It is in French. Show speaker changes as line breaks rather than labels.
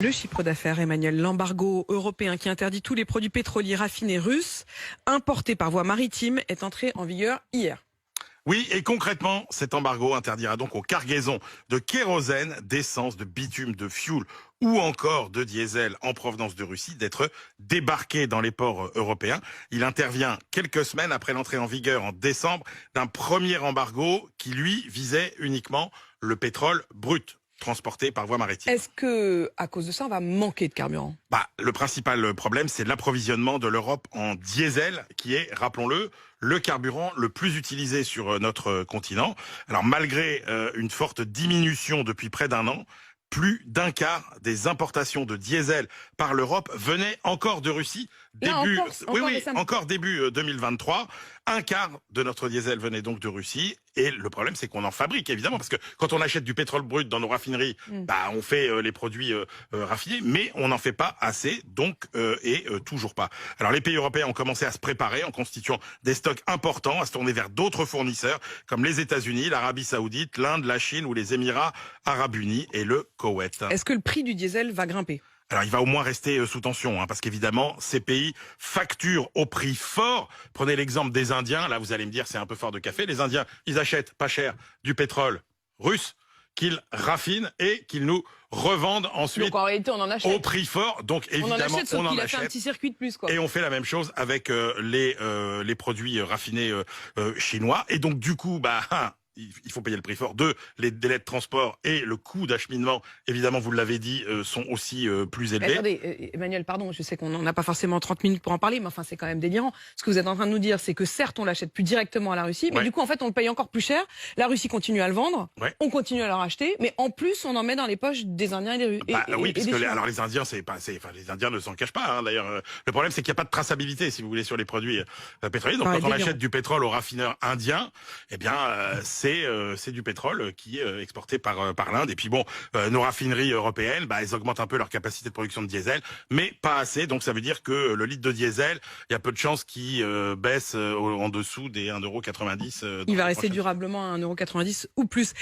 Le chiffre d'affaires, Emmanuel, l'embargo européen qui interdit tous les produits pétroliers raffinés russes importés par voie maritime est entré en vigueur hier.
Oui, et concrètement, cet embargo interdira donc aux cargaisons de kérosène, d'essence, de bitume, de fioul ou encore de diesel en provenance de Russie d'être débarqués dans les ports européens. Il intervient quelques semaines après l'entrée en vigueur en décembre d'un premier embargo qui, lui, visait uniquement le pétrole brut transporté par voie maritime.
Est-ce que, à cause de ça, on va manquer de carburant?
Le principal problème, c'est l'approvisionnement de l'Europe en diesel, qui est, rappelons-le, le carburant le plus utilisé sur notre continent. Alors, malgré une forte diminution depuis près d'un an, plus d'un quart des importations de diesel par l'Europe venaient encore de Russie. Encore début 2023. Un quart de notre diesel venait donc de Russie. Et le problème, c'est qu'on en fabrique, évidemment, parce que quand on achète du pétrole brut dans nos raffineries, on fait les produits raffinés, mais on n'en fait pas assez, donc toujours pas. Alors les pays européens ont commencé à se préparer en constituant des stocks importants, à se tourner vers d'autres fournisseurs, comme les États-Unis, l'Arabie Saoudite, l'Inde, la Chine ou les Émirats Arabes Unis et le Koweït.
Est-ce que le prix du diesel va grimper?
Alors, il va au moins rester sous tension, parce qu'évidemment, ces pays facturent au prix fort. Prenez l'exemple des Indiens. Là, vous allez me dire, c'est un peu fort de café. Les Indiens, ils achètent pas cher du pétrole russe qu'ils raffinent et qu'ils nous revendent ensuite.
Donc, en réalité, on en achète
au prix fort. Donc, évidemment,
on en achète, sauf qu'il a fait un petit circuit de plus, quoi.
Et on fait la même chose avec les produits raffinés chinois. Et donc, du coup, il faut payer le prix fort. Deux, les délais de transport et le coût d'acheminement, évidemment, vous l'avez dit, sont aussi plus élevés.
Attendez, Emmanuel, pardon, je sais qu'on n'a pas forcément 30 minutes pour en parler, mais enfin, c'est quand même délirant. Ce que vous êtes en train de nous dire, c'est que certes, on l'achète plus directement à la Russie, mais du coup, en fait, on le paye encore plus cher. La Russie continue à le vendre, on continue à le racheter, mais en plus, on en met dans les poches des Indiens et des Russes.
Oui, parce que alors les Indiens, les Indiens ne s'en cachent pas. D'ailleurs, le problème, c'est qu'il n'y a pas de traçabilité, si vous voulez, sur les produits pétroliers. Donc, quand on achète du pétrole aux raffineurs indiens, eh bien, c'est du pétrole qui est exporté par l'Inde. Et puis bon, nos raffineries européennes, elles augmentent un peu leur capacité de production de diesel, mais pas assez. Donc ça veut dire que le litre de diesel, il y a peu de chances qu'il baisse en dessous des 1,90 €.
Il va rester durablement à 1,90 € ou plus.